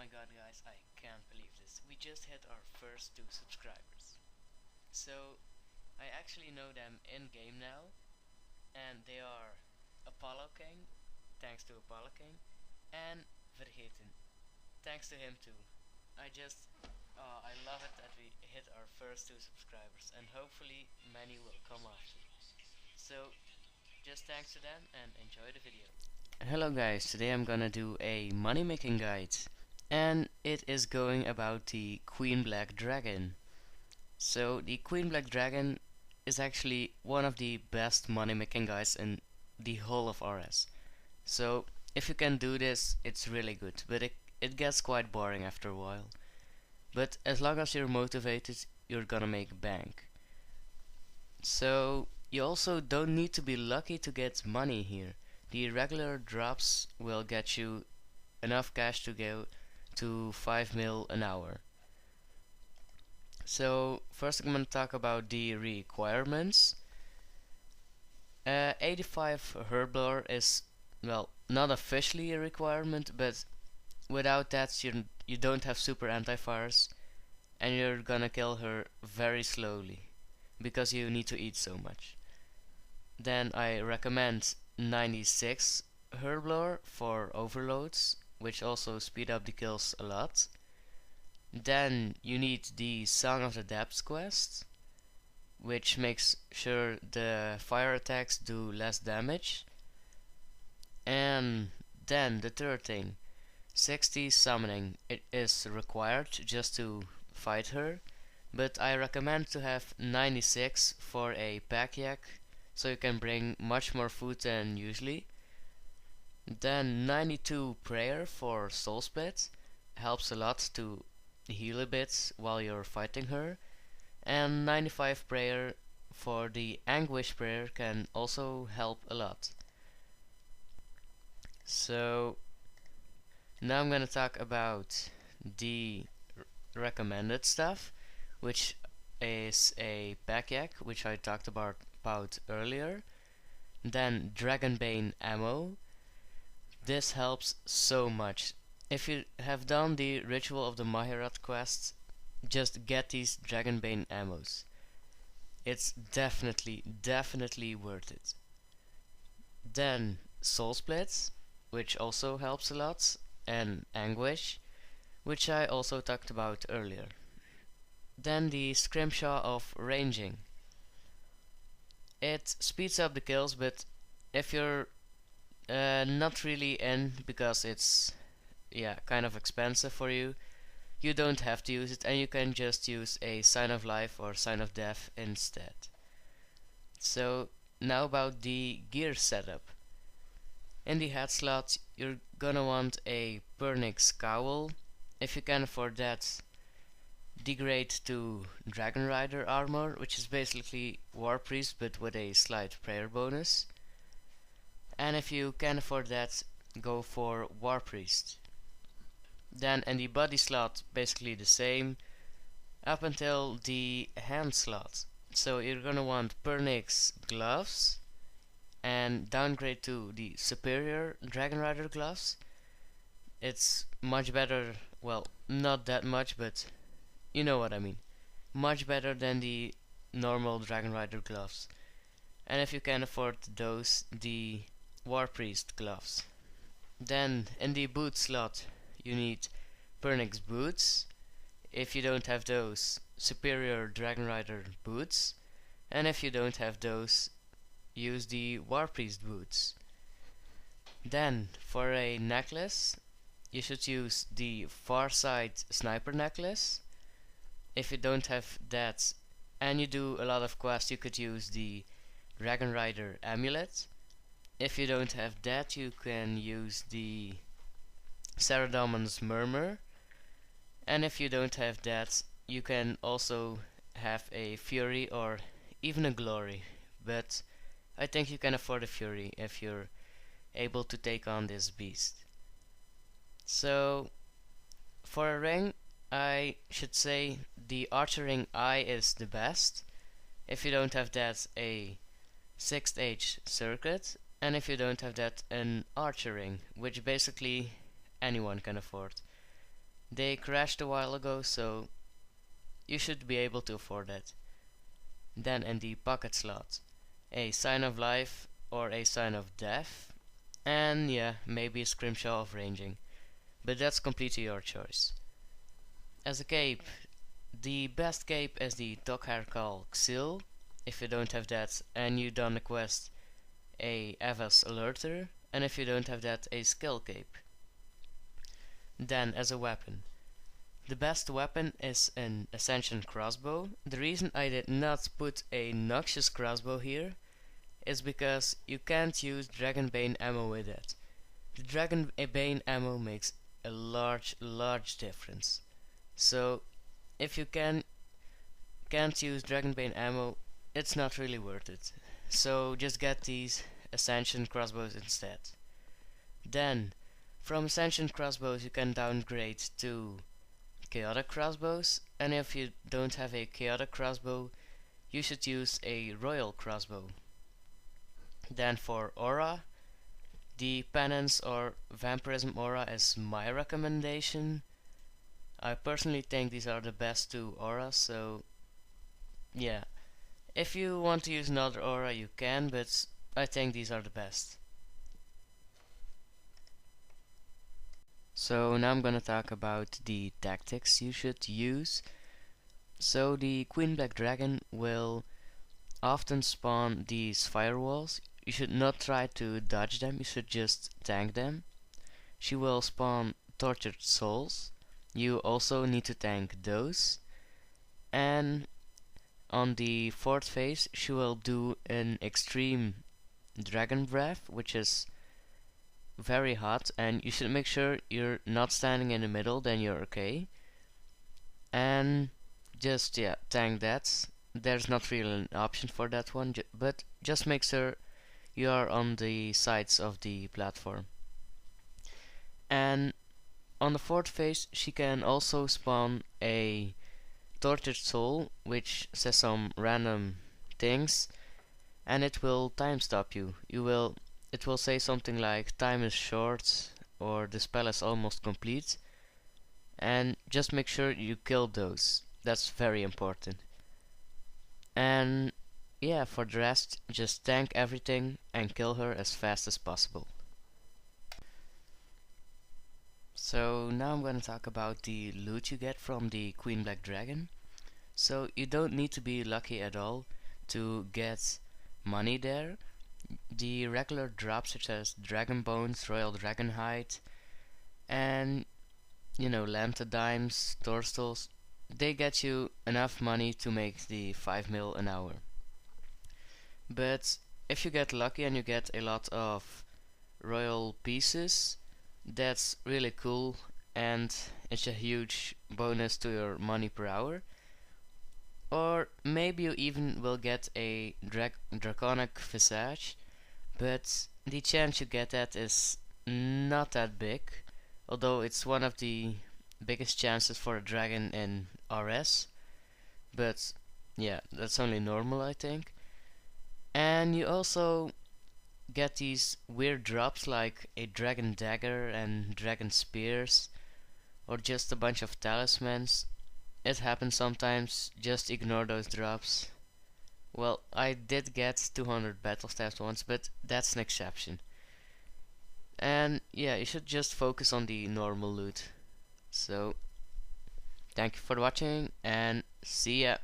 my god guys, I can't believe this. We just hit our first 2 subscribers. So I actually know them in game now, and they are Apollo King, thanks to Apollo King, and Vergeten, thanks to him too. I love it that we hit our first 2 subscribers, and hopefully many will come after. So just thanks to them and enjoy the video. Hello guys, today I'm gonna do a money making guide, and it is going about the Queen Black Dragon. So the Queen Black Dragon is actually one of the best money making guides in the whole of RS. So if you can do this, it's really good, but it gets quite boring after a while. But as long as you're motivated, you're gonna make bank. So you also don't need to be lucky to get money here. The regular drops will get you enough cash to go to 5 mil an hour. So first I'm going to talk about the requirements. 85 Herblore is, well, not officially a requirement, but without that you don't have super anti-fires, and you're gonna kill her very slowly because you need to eat so much. Then I recommend 96 Herblore for overloads, which also speed up the kills a lot. Then you need the Song of the Depths quest, which makes sure the fire attacks do less damage. And then the third thing, 60 summoning. It is required just to fight her, but I recommend to have 96 for a pack yak, so you can bring much more food than usually. Then 92 prayer for soul split, helps a lot to heal a bit while you're fighting her, and 95 prayer for the anguish prayer can also help a lot. So now I'm gonna talk about the recommended stuff, which is a pack yak, which I talked about earlier. Then Dragonbane ammo. This helps so much. If you have done the Ritual of the Mahirat quest, just get these Dragonbane ammos. It's definitely worth it. Then Soul Splits, which also helps a lot, and Anguish, which I also talked about earlier. Then the Scrimshaw of ranging. It speeds up the kills, but if you're not really in, because it's kind of expensive for you, you don't have to use it, and you can just use a Sign of Life or Sign of Death instead. So now about the gear setup. In the head slot you're gonna want a Pernix cowl. If you can afford that, degrade to Dragon Rider armor, which is basically War Priest but with a slight prayer bonus. And if you can afford that, go for War Priest. Then in the body slot, basically the same up until the hand slot. So you're gonna want Pernix gloves and downgrade to the superior Dragon Rider gloves. It's much better, well, not that much, but you know what I mean. Much better than the normal Dragon Rider gloves. And if you can afford those, the War Priest gloves. Then in the boot slot you need Pernix boots. If you don't have those, superior Dragon Rider boots. And if you don't have those, use the War Priest boots. Then for a necklace, you should use the Farsight sniper necklace. If you don't have that and you do a lot of quests, you could use the Dragon Rider amulet. If you don't have that, you can use the Saradomon's Murmur. And if you don't have that, you can also have a Fury or even a Glory. But I think you can afford a Fury if you're able to take on this beast. So for a ring, I should say the Archer Ring I is the best. If you don't have that, a 6th Age Circuit. And if you don't have that, an Archer Ring, which basically anyone can afford. They crashed a while ago, so you should be able to afford it. Then in the pocket slot, a sign of life or a sign of death, and yeah, maybe a scrimshaw of ranging, but that's completely your choice. As a cape, the best cape is the Tokharkal Xil. If you don't have that and you done the quest, a Avas Alerter, and if you don't have that, a Skill Cape. Then as a weapon, the best weapon is an Ascension Crossbow. The reason I did not put a Noxious Crossbow here is because you can't use Dragonbane ammo with it. The Dragonbane ammo makes a large difference. So if you can't use Dragonbane ammo, it's not really worth it. So just get these Ascension Crossbows instead. Then from Ascension Crossbows you can downgrade to Chaotic Crossbows, and if you don't have a Chaotic Crossbow, you should use a Royal Crossbow. Then for Aura, the Penance or Vampirism Aura is my recommendation. I personally think these are the best two auras, so yeah. If you want to use another aura you can, but I think these are the best. So now I'm gonna talk about the tactics you should use. So the Queen Black Dragon will often spawn these firewalls. You should not try to dodge them, you should just tank them. She will spawn Tortured Souls. You also need to tank those. And on the fourth phase she will do an extreme Dragon Breath, which is very hot, and you should make sure you're not standing in the middle, then you're okay. And just tank that. There's not really an option for that one, but just make sure you are on the sides of the platform. And on the fourth phase she can also spawn a Tortured Soul, which says some random things, and it will time stop you. It will say something like time is short or the spell is almost complete, and just make sure you kill those. That's very important. And yeah, for the rest, just tank everything and kill her as fast as possible. So now I'm gonna talk about the loot you get from the Queen Black Dragon. So you don't need to be lucky at all to get money there. The regular drops such as Dragon Bones, Royal Dragon Hide, and Lambda Dimes, Torstals, they get you enough money to make the 5 mil an hour. But if you get lucky and you get a lot of royal pieces, that's really cool and it's a huge bonus to your money per hour. Or maybe you even will get a draconic visage, but the chance you get that is not that big, although it's one of the biggest chances for a dragon in RS. But yeah, that's only normal, I think. And you also get these weird drops like a dragon dagger and dragon spears, or just a bunch of talismans. It happens sometimes, just ignore those drops. Well, I did get 200 battle stabs once, but that's an exception. And yeah, you should just focus on the normal loot. So, thank you for watching and see ya.